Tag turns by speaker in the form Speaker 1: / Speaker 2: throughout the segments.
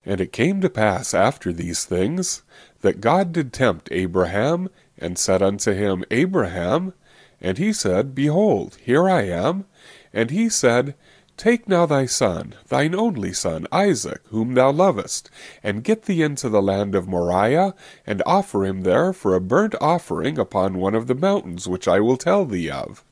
Speaker 1: And it came to pass after these things, that God did tempt Abraham, and said unto him, Abraham. And he said, Behold, here I am. And he said, Take now thy son, thine only son, Isaac, whom thou lovest, and get thee into the land of Moriah, and offer him there for a burnt offering upon one of the mountains which I will tell thee of.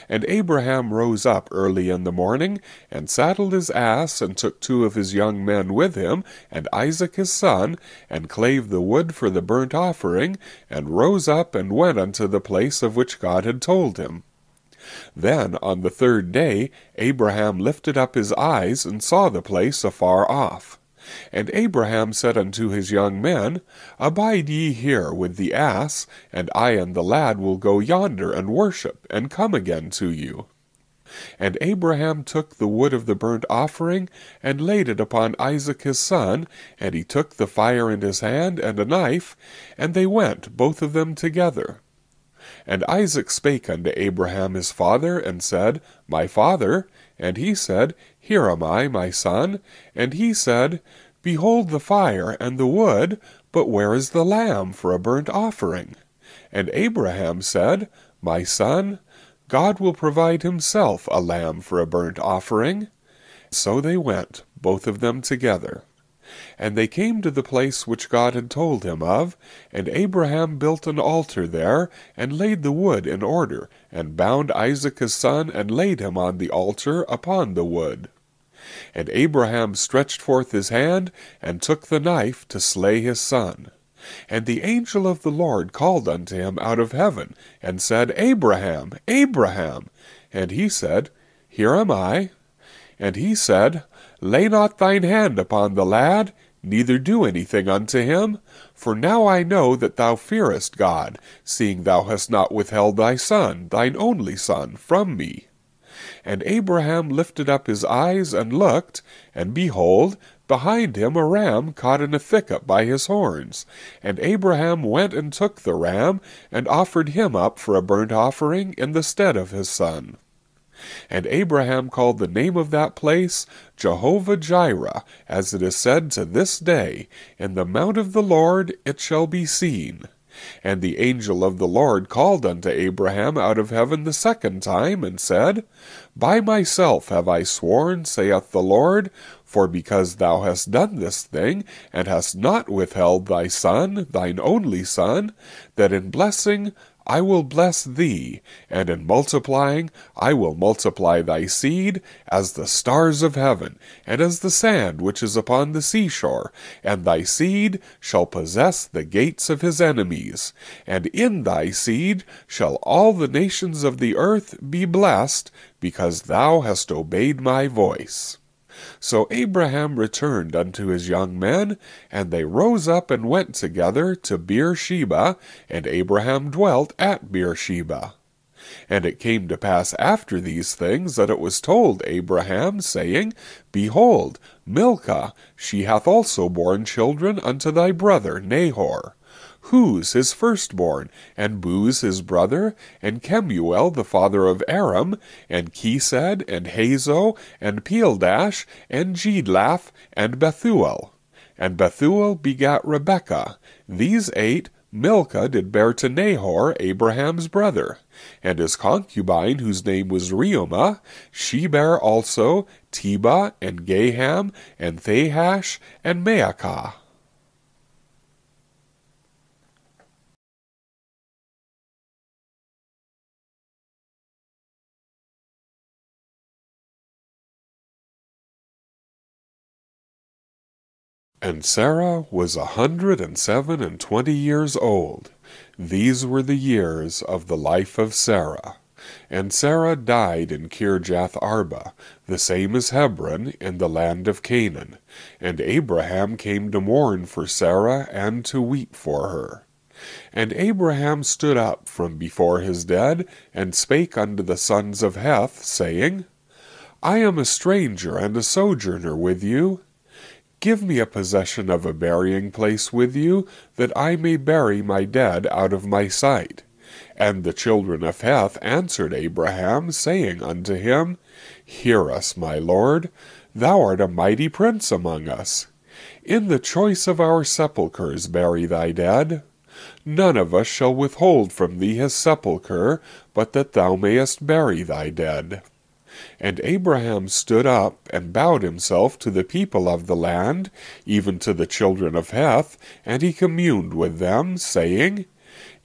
Speaker 1: And Abraham rose up early in the morning, and saddled his ass, and took 2 of his young men with him, and Isaac his son, and clave the wood for the burnt offering, and rose up and went unto the place of which God had told him. Then on the 3rd day Abraham lifted up his eyes, and saw the place afar off. And Abraham said unto his young men, Abide ye here with the ass, and I and the lad will go yonder and worship, and come again to you. And Abraham took the wood of the burnt offering, and laid it upon Isaac his son, and he took the fire in his hand, and a knife, and they went both of them together. And Isaac spake unto Abraham his father, and said, My father. And he said, Here am I, my son. And he said, Behold the fire and the wood, but where is the lamb for a burnt offering? And Abraham said, My son, God will provide himself a lamb for a burnt offering. So they went, both of them together. And they came to the place which God had told him of, and Abraham built an altar there, and laid the wood in order, and bound Isaac his son, and laid him on the altar upon the wood. And Abraham stretched forth his hand, and took the knife to slay his son. And the angel of the Lord called unto him out of heaven, and said, Abraham, Abraham. And he said, Here am I. And he said, Lay not thine hand upon the lad, neither do anything unto him, for now I know that thou fearest God, seeing thou hast not withheld thy son, thine only son, from me. And Abraham lifted up his eyes and looked, and behold, behind him a ram caught in a thicket by his horns. And Abraham went and took the ram, and offered him up for a burnt offering in the stead of his son. And Abraham called the name of that place Jehovah-Jireh, as it is said to this day, In the mount of the Lord it shall be seen. And the angel of the Lord called unto Abraham out of heaven the 2nd time, and said, By myself have I sworn, saith the Lord, for because thou hast done this thing, and hast not withheld thy son, thine only son, that in blessing I will bless thee, and in multiplying I will multiply thy seed as the stars of heaven, and as the sand which is upon the seashore, and thy seed shall possess the gates of his enemies. And in thy seed shall all the nations of the earth be blessed, because thou hast obeyed my voice. So Abraham returned unto his young men, and they rose up and went together to Beersheba, and Abraham dwelt at Beersheba. And it came to pass after these things that it was told Abraham, saying, Behold, Milcah, she hath also borne children unto thy brother Nahor. Huz his firstborn, and Buz his brother, and Kemuel the father of Aram, and Chesed, and Hazo, and Peeldash, and Jedlaph, and Bethuel. And Bethuel begat Rebekah. These 8 Milcah did bear to Nahor, Abraham's brother. And his concubine, whose name was Reumah, she bare also Tebah, and Gaham, and Thahash, and Maacah. And Sarah was 127 years old. These were the years of the life of Sarah. And Sarah died in Kirjath-arba, the same as Hebron, in the land of Canaan. And Abraham came to mourn for Sarah, and to weep for her. And Abraham stood up from before his dead, and spake unto the sons of Heth, saying, I am a stranger and a sojourner with you. Give me a possession of a burying place with you, that I may bury my dead out of my sight. And the children of Heth answered Abraham, saying unto him, Hear us, my lord, thou art a mighty prince among us. In the choice of our sepulchres bury thy dead. None of us shall withhold from thee his sepulchre, but that thou mayest bury thy dead. And Abraham stood up, and bowed himself to the people of the land, even to the children of Heth, and he communed with them, saying,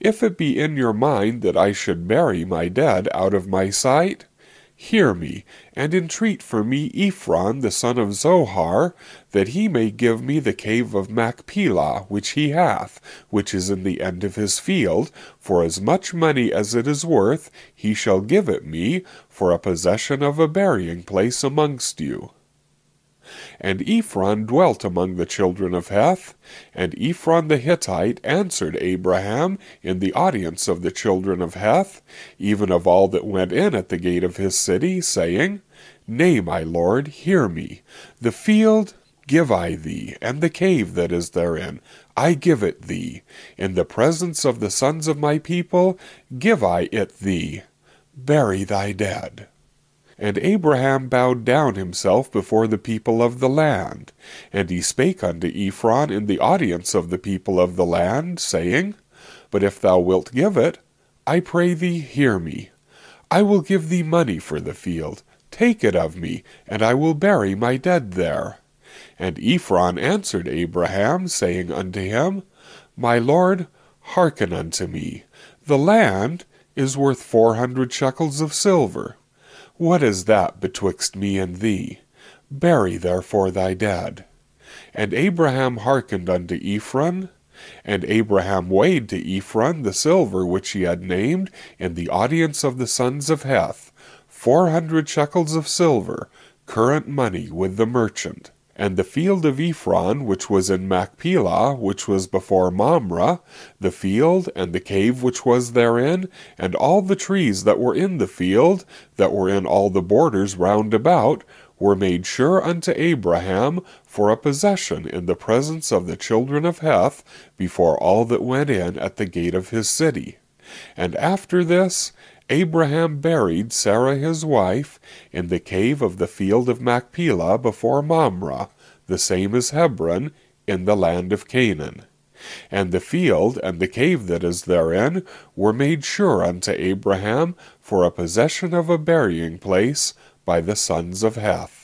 Speaker 1: If it be in your mind that I should bury my dead out of my sight, hear me, and entreat for me Ephron the son of Zohar, that he may give me the cave of Machpelah, which he hath, which is in the end of his field, for as much money as it is worth, he shall give it me, for a possession of a burying place amongst you. And Ephron dwelt among the children of Heth, and Ephron the Hittite answered Abraham in the audience of the children of Heth, even of all that went in at the gate of his city, saying, Nay, my lord, hear me. The field give I thee, and the cave that is therein, I give it thee. In the presence of the sons of my people give I it thee. Bury thy dead. And Abraham bowed down himself before the people of the land. And he spake unto Ephron in the audience of the people of the land, saying, But if thou wilt give it, I pray thee, hear me. I will give thee money for the field. Take it of me, and I will bury my dead there. And Ephron answered Abraham, saying unto him, My lord, hearken unto me. The land is worth 400 shekels of silver. What is that betwixt me and thee? Bury therefore thy dead. And Abraham hearkened unto Ephron. And Abraham weighed to Ephron the silver which he had named in the audience of the sons of Heth, 400 shekels of silver, current money with the merchant. And the field of Ephron, which was in Machpelah, which was before Mamre, the field, and the cave which was therein, and all the trees that were in the field, that were in all the borders round about, were made sure unto Abraham for a possession in the presence of the children of Heth, before all that went in at the gate of his city. And after this, Abraham buried Sarah his wife in the cave of the field of Machpelah before Mamre, the same as Hebron, in the land of Canaan. And the field and the cave that is therein were made sure unto Abraham for a possession of a burying place by the sons of Heth.